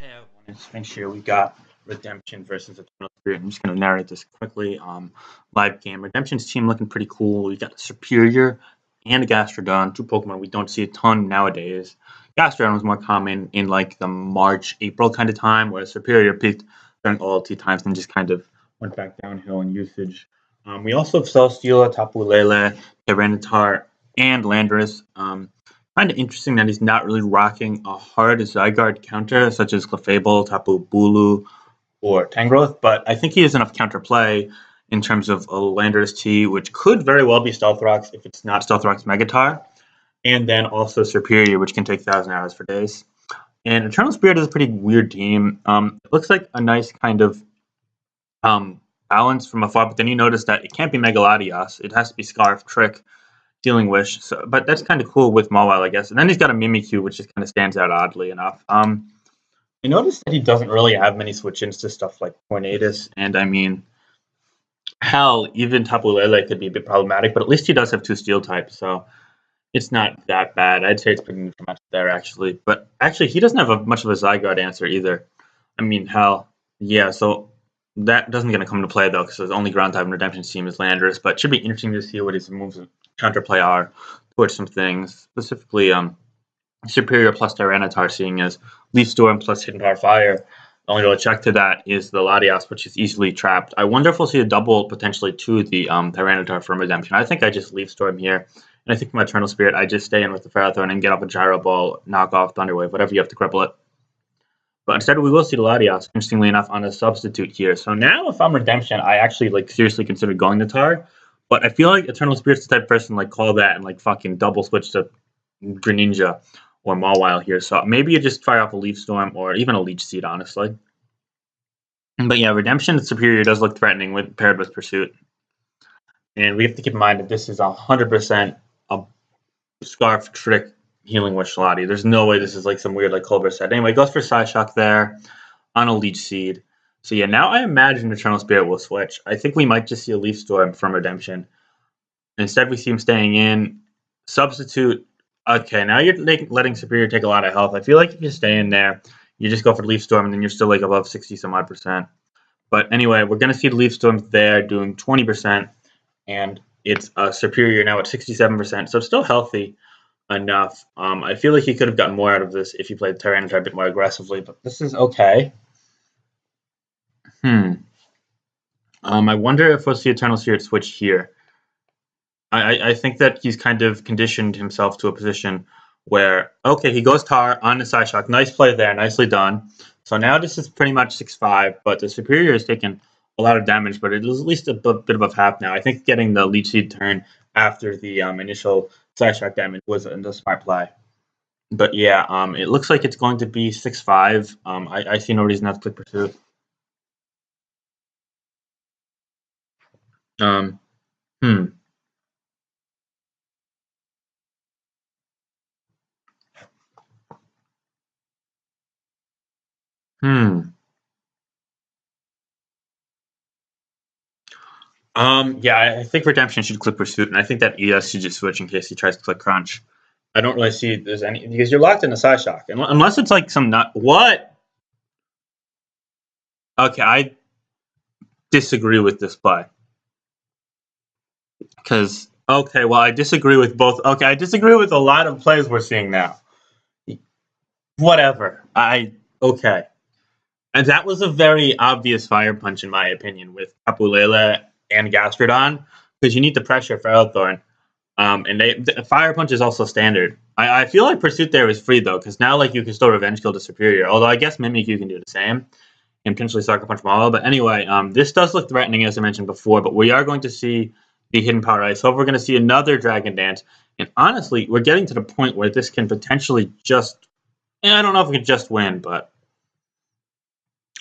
Hey everyone, it's Finch here. We got Redemption versus Eternal Spirit. I'm just going to narrate this quickly. Live game. Redemption's team looking pretty cool. We got Superior and Gastrodon, two Pokemon we don't see a ton nowadays. Gastrodon was more common in like the March, April kind of time, whereas Superior peaked during OLT times and just kind of went back downhill in usage. We also have Celesteela, Tapu Lele, Tyranitar, and Landorus. Kind of interesting that he's not really rocking a hard Zygarde counter, such as Clefable, Tapu Bulu, or Tangrowth, but I think he has enough counterplay in terms of a Landorus T, which could very well be Stealth Rocks if it's not Stealth Rocks Megatar, and then also Superior, which can take 1,000 hours for days. And Eternal Spirit is a pretty weird team. It looks like a nice kind of balance from afar, but then you notice that it can't be Megalodios. It has to be Scarf, Trick, Dealing Wish, so, but that's kind of cool with Mawile, I guess. And then he's got a Mimikyu, which just kind of stands out oddly enough. I noticed that he doesn't really have many switch-ins to stuff like Tornadus, and I mean, hell, even Tapu Lele could be a bit problematic, but at least he does have two Steel types, so it's not that bad. I'd say it's pretty neutral match there, actually. But actually, he doesn't have much of a Zygarde answer either. I mean, hell, yeah, so that doesn't going to come into play, though, because his only ground type in Redemption's team is Landorus, but it should be interesting to see what his moves counterplay are towards some things, specifically Superior plus Tyranitar, seeing as Leaf Storm plus Hidden Power Fire. The only real check to that is the Latias, which is easily trapped. I wonder if we'll see a double potentially to the Tyranitar from Redemption. I think I just Leaf Storm here, and I think my Eternal Spirit, I just stay in with the Ferrothorn and get off a Gyro Ball, knock off Thunder Wave, whatever you have to cripple it. But instead, we will see the Latias, interestingly enough, on a substitute here. So now, if I'm Redemption, I actually seriously consider going to Tar. But I feel like Eternal Spirit's the type of person call that and fucking double switch to Greninja or Mawile here. So maybe you just fire off a Leaf Storm or even a Leech Seed, honestly. But yeah, Redemption Superior does look threatening paired with Pursuit. And we have to keep in mind that this is 100% a Scarf Trick Healing Wish Lottie. There's no way this is some weird Cobra set. Anyway, goes for Psyshock there on a Leech Seed. So yeah, now I imagine Eternal Spirit will switch. I think we might just see a Leaf Storm from Redemption. Instead, we see him staying in. Substitute. Okay, now you're letting Superior take a lot of health. I feel like if you stay in there, you just go for the Leaf Storm, and then you're still above 60-some-odd percent. But anyway, we're going to see the Leaf Storm there doing 20%, and it's Superior now at 67%, so it's still healthy enough. I feel like he could have gotten more out of this if he played Tyranitar a bit more aggressively, but this is okay. I wonder if we'll see Eternal Spirit switch here. I think that he's kind of conditioned himself to a position where, okay, he goes Tar on the Psyshock. Nice play there, nicely done. So now this is pretty much 6-5, but the Superior has taken a lot of damage, but it is at least a bit above half now. I think getting the Leech Seed turn after the initial Psyshock damage was a smart play. But yeah, it looks like it's going to be 6-5. I see no reason not to click Pursuit. Yeah, I think Redemption should click Pursuit, and I think that ES should just switch in case he tries to click Crunch. I don't really see there's any, because you're locked in a Psyshock, unless it's some nut. What? Okay, I disagree with this play. Because, okay, well, I disagree with both. Okay, I disagree with a lot of plays we're seeing now. Whatever. Okay. And that was a very obvious Fire Punch, in my opinion, with Tapu Lele and Gastrodon, because you need the pressure for Ferrothorn. And the Fire Punch is also standard. I feel like Pursuit there is free, though, because now you can still Revenge Kill to Superior, although I guess Mimikyu can do the same, and potentially Sucker Punch Mawile. But anyway, this does look threatening, as I mentioned before, but we are going to see the Hidden Power Ice. So we're going to see another Dragon Dance, and honestly, we're getting to the point where this can potentially just... I don't know if we can just win, but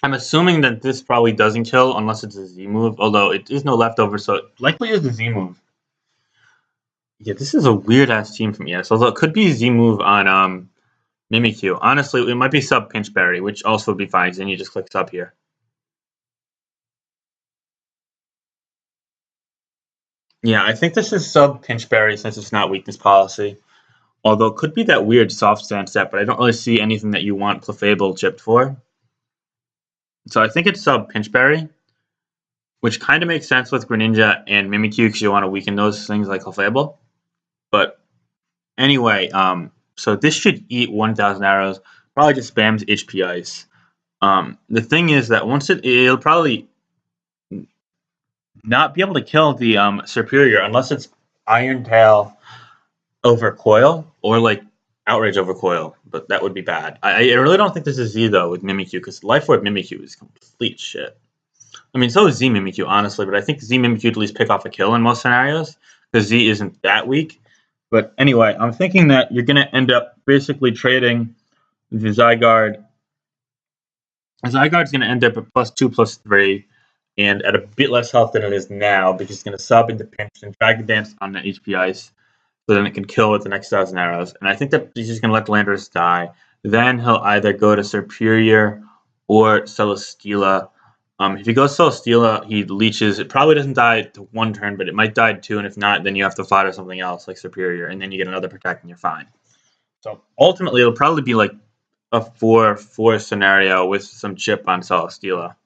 I'm assuming that this probably doesn't kill unless it's a Z move, although it is no leftover, so it likely is the Z move. Yeah, this is a weird-ass team from ES, although it could be Z move on Mimikyu. Honestly, it might be sub Pinchberry, which also would be fine, because then you just click sub here. Yeah, I think this is sub Pinchberry since it's not weakness policy. Although it could be that weird soft stance set, but I don't really see anything that you want Clefable chipped for. So I think it's sub Pinchberry, which kind of makes sense with Greninja and Mimikyu because you want to weaken those things like Clefable. But anyway, so this should eat 1,000 arrows. Probably just spams HP Ice. The thing is that once it'll probably not be able to kill the Superior unless it's Iron Tail over Coil or like Outrage over Coil, but that would be bad. I really don't think this is Z though with Mimikyu because Life Orb Mimikyu is complete shit. I mean, so is Z Mimikyu honestly, but I think Z Mimikyu at least pick off a kill in most scenarios because Z isn't that weak. But anyway, I'm thinking that you're gonna end up basically trading the Zygarde. Zygarde's gonna end up at +2/+3 and at a bit less health than it is now because it's gonna sub into Pinch and Dragon Dance on the HP Ice. So then it can kill with the next 1,000 arrows. And I think that he's just going to let Landorus die. Then he'll either go to Superior or Celesteela. If he goes Celesteela, he leeches. It probably doesn't die to one turn, but it might die to two. And if not, then you have to fight or something else like Superior. And then you get another Protect and you're fine. So ultimately, it'll probably be like a 4-4 scenario with some chip on Celesteela.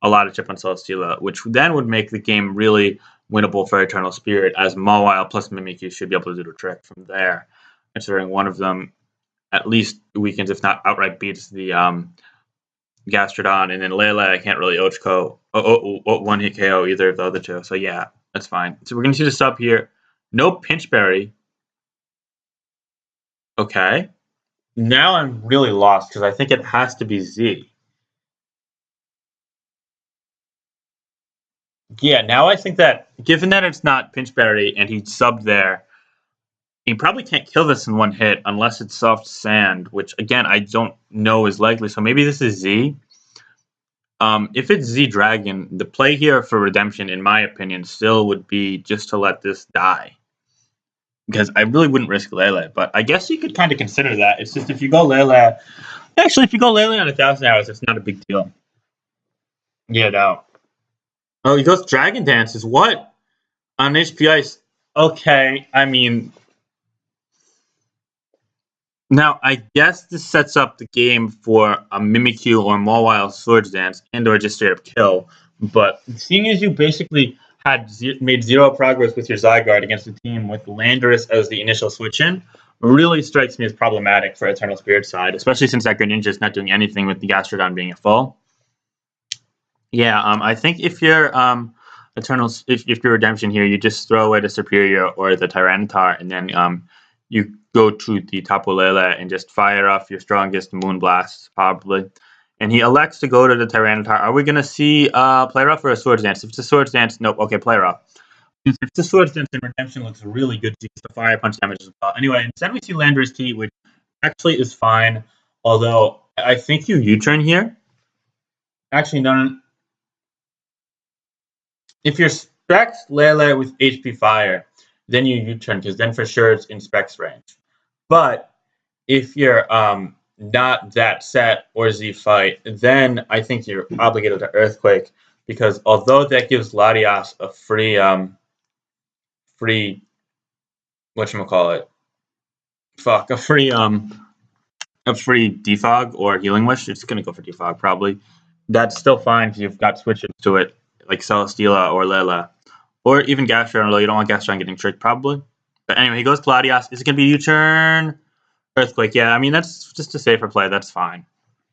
A lot of chip on Celesteela, which then would make the game really winnable for Eternal Spirit, as Mawile plus Mimikyu should be able to do the trick from there, considering one of them at least weakens, if not outright beats the Gastrodon, and then Lele I can't really one-hit KO either of the other two, so yeah, that's fine. So we're going to see the sub here. No Pinchberry. Okay. Now I'm really lost, because I think it has to be Z. Yeah, now I think that, given that it's not Pinchberry and he subbed there, he probably can't kill this in one hit unless it's Soft Sand, which, again, I don't know is likely. So maybe this is Z. If it's Z Dragon, the play here for Redemption, in my opinion, still would be just to let this die. Because I really wouldn't risk Lele, but I guess you could kind of consider that. It's just if you go Lele... Actually, if you go Lele on 1,000 hours, it's not a big deal. Yeah, no. Oh, he goes Dragon Dances. What? On HP Ice. Okay, I mean... Now, I guess this sets up the game for a Mimikyu or Mawile Swords Dance and or just straight up kill. But seeing as you basically had made zero progress with your Zygarde against a team with Landorus as the initial switch-in, really strikes me as problematic for Eternal Spirit side, especially since that Greninja is not doing anything with the Gastrodon being a full. Yeah, I think if you're if you're Redemption here, you just throw away the Superior or the Tyranitar, and then you go to the Tapu Lele and just fire off your strongest Moonblast, probably. And he elects to go to the Tyranitar. Are we going to see Play Rough or a Swords Dance? If it's a Swords Dance, nope. Okay, Play Rough. If it's a Swords Dance, then Redemption looks really good to use the Fire Punch damage as well. Anyway, instead we see Landorus T, which actually is fine. Although, I think you U-turn here. Actually, no. If you're Specs Lele with HP Fire, then you U-turn, because then for sure it's in Specs range. But if you're not that set or Z fight, then I think you're obligated to Earthquake, because although that gives Latias a free whatchamacallit, a free Defog or Healing Wish, it's gonna go for Defog probably. That's still fine because you've got switches to it, like Celesteela or Lele. Or even Gastrodon, although you don't want Gastrodon getting tricked probably. But anyway, he goes to Latias. Is it gonna be U-turn? Earthquake, yeah. I mean, that's just a safer play. That's fine.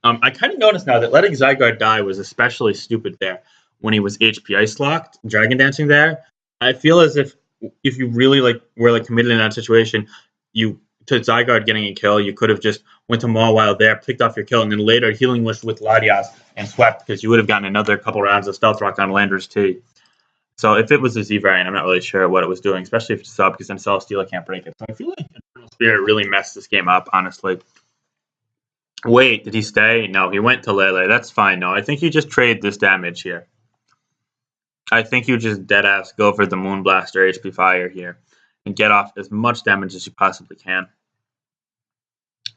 I kind of noticed now that letting Zygarde die was especially stupid there when he was HP Ice locked, Dragon Dancing there. I feel as if you really were committed in that situation, to Zygarde getting a kill, you could have just went to Mawile there, picked off your kill, and then later Healing Wish with Latias and swept, because you would have gotten another couple rounds of Stealth Rock on Landorus T. So if it was a Z variant, I'm not really sure what it was doing, especially if it's sub, because then Celesteela can't break it. So I feel like Eternal Spirit really messed this game up, honestly. Wait, did he stay? No, he went to Lele. That's fine. No, I think you just trade this damage here. I think you just deadass go for the Moonblast or HP Fire here and get off as much damage as you possibly can.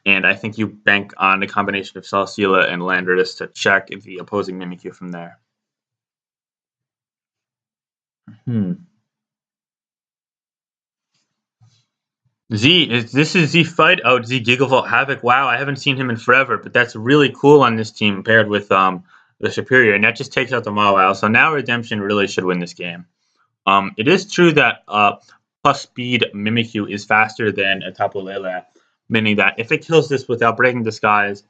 And I think you bank on the combination of Celesteela and Landorus to check the opposing Mimikyu from there. This is Z fight? Oh, Z Gigavolt Havoc. Wow, I haven't seen him in forever, but that's really cool on this team paired with the superior, and that just takes out the Mawile. So now Redemption really should win this game. It is true that plus speed Mimikyu is faster than a Tapu Lele, meaning that if it kills this without breaking Disguise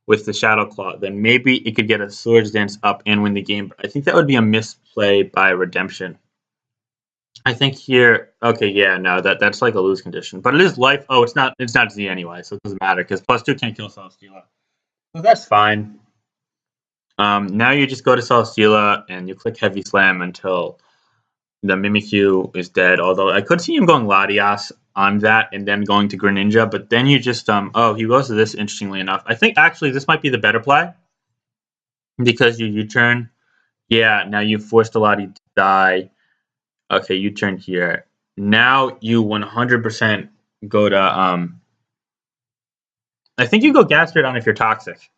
with the Shadow Claw, then maybe it could get a Swords Dance up and win the game. But I think that would be a misplay by Redemption. I think here, okay, yeah, no, that's like a lose condition, but it is life. Oh, it's not Z anyway, so it doesn't matter because +2 can't kill Celesteela, so that's fine. Now you just go to Celesteela and you click Heavy Slam until the Mimikyu is dead. Although I could see him going Latias on that and then going to Greninja, but then you just oh, he goes to this. Interestingly enough, I think actually this might be the better play because you U-turn. Yeah, now you forced a Lati to die. Okay, U-turn here. Now you 100% go to I think you go Gastrodon if you're toxic.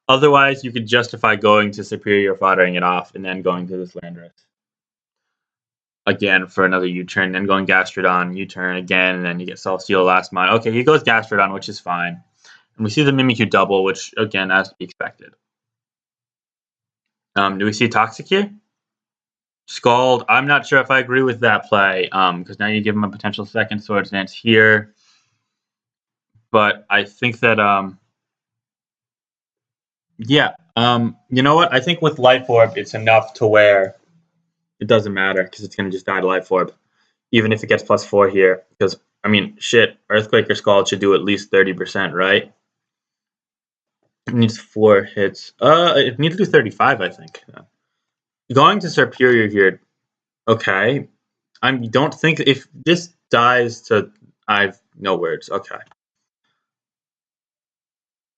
Otherwise, you could justify going to Superior, foddering it off, and then going to this Landorus again for another U-turn, then going Gastrodon, U-turn again, and then you get Celesteela last mine. Okay, he goes Gastrodon, which is fine. And we see the Mimikyu double, which, again, as to be expected. Do we see Toxic here? Scald. I'm not sure if I agree with that play, because now you give him a potential second Swords Dance here. But I think that, yeah, you know what? I think with Life Orb, it's enough to where it doesn't matter, because it's going to just die to Life Orb, even if it gets +4 here. Because, I mean, shit, Earthquake or Scald should do at least 30%, right? It needs 4 hits. It needs to do 35, I think. Going to Superior here, okay. I don't think if this dies to, I've no words. Okay.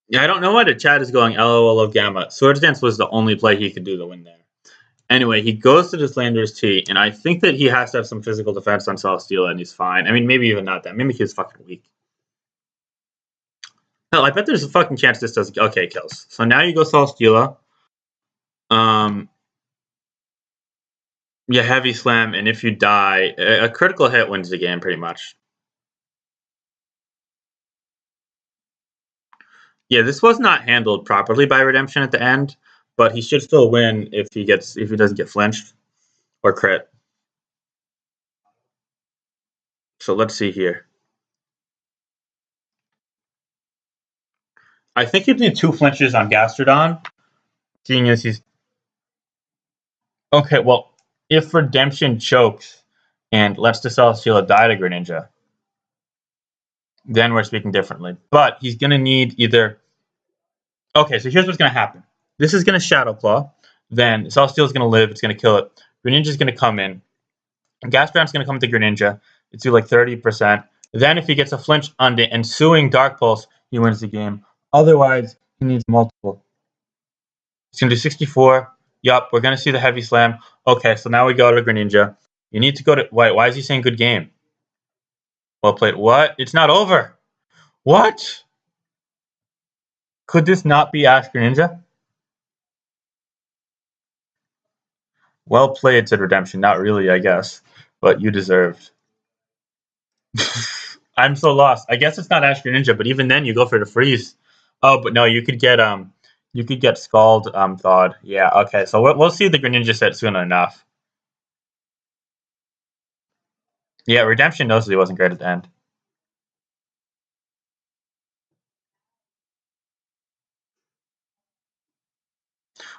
Yeah, I don't know why the chat is going LOL of Gamma. Swords Dance was the only play he could do to win there. Anyway, he goes to this Landorus T, and I think that he has to have some physical defense on Celesteela, and he's fine. I mean, maybe even not that. Mimikyu is fucking weak. Hell, I bet there's a fucking chance this does. Okay, kills. So now you go Celesteela. Yeah, Heavy Slam, and if you die, a critical hit wins the game pretty much. Yeah, this was not handled properly by Redemption at the end, but he should still win if he doesn't get flinched or crit. So let's see here. I think you'd need 2 flinches on Gastrodon, seeing as he's okay. Well, if Redemption chokes and lets the Celesteela die to Greninja, then we're speaking differently. But he's gonna need either. Okay, so here's what's gonna happen. This is gonna Shadow Claw. Then Celesteela's gonna live. It's gonna kill it. Greninja's gonna come in. Gastrodon's gonna come to Greninja. It's do like 30%. Then if he gets a flinch on the ensuing Dark Pulse, he wins the game. Otherwise, he needs multiple. He's gonna do 64. Yup, we're gonna see the Heavy Slam. Okay, so now we go to Greninja. You need to go to. Wait, why is he saying good game? Well played. What? It's not over. What? Could this not be Ash Greninja? Well played, said Redemption. Not really, I guess, but you deserved. I'm so lost. I guess it's not Ash Greninja, but even then, you go for the freeze. Oh, but no, you could get Scald thawed. Yeah, okay. So we'll see the Greninja set soon enough. Yeah, Redemption knows that he wasn't great at the end.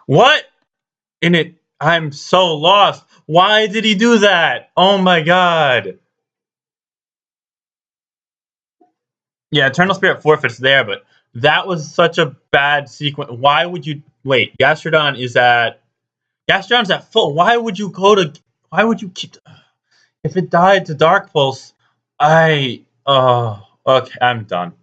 What? In it, I'm so lost. Why did he do that? Oh my god. Yeah, Eternal Spirit forfeits there, but that was such a bad sequence. Why would you wait? Gastrodon's at full. Why would you keep if it died to Dark Pulse? Okay, I'm done.